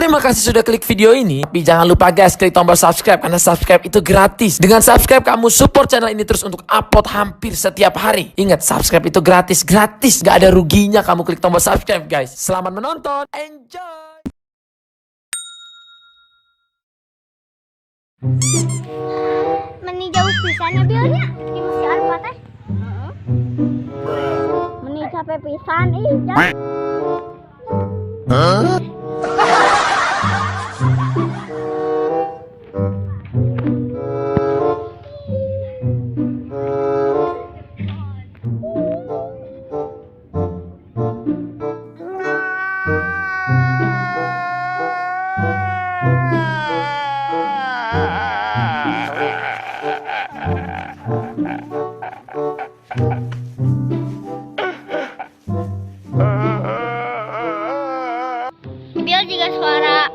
Terima kasih sudah klik video ini. Tapi jangan lupa guys, klik tombol subscribe karena subscribe itu gratis. Dengan subscribe kamu support channel ini terus untuk upload hampir setiap hari. Ingat, subscribe itu gratis, gak ada ruginya kamu klik tombol subscribe guys. Selamat menonton, enjoy. Meni jauh pisan ya bilnya di Mesir Alfa teh. Meni capek pisan jauh. Biar juga suara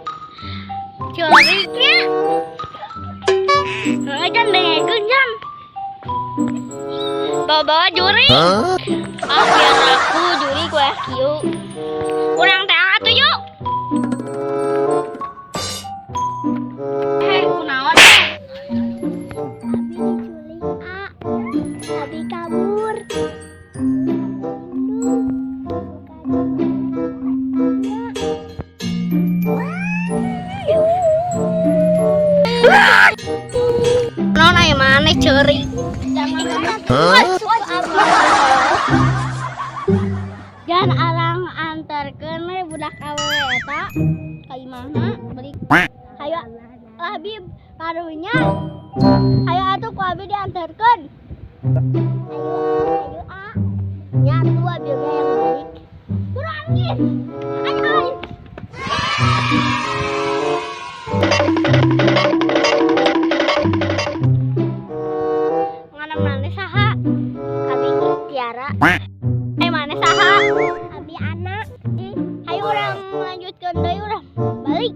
coriknya ngajan dengan genjam bawa juri biar aku juri gue kiu kurang tengah tuh yuk kunaon abi kabur non ay mana ceri jangan alang antarkeun we budak awewe eta ka imaha beli hayo labib karunya hayo atuh ku abi diantarkeun ayo nyatu abi yang balik kurangin ayo mana saha abi Tiara mana saha abi anak ayo orang lanjutkan deui urang balik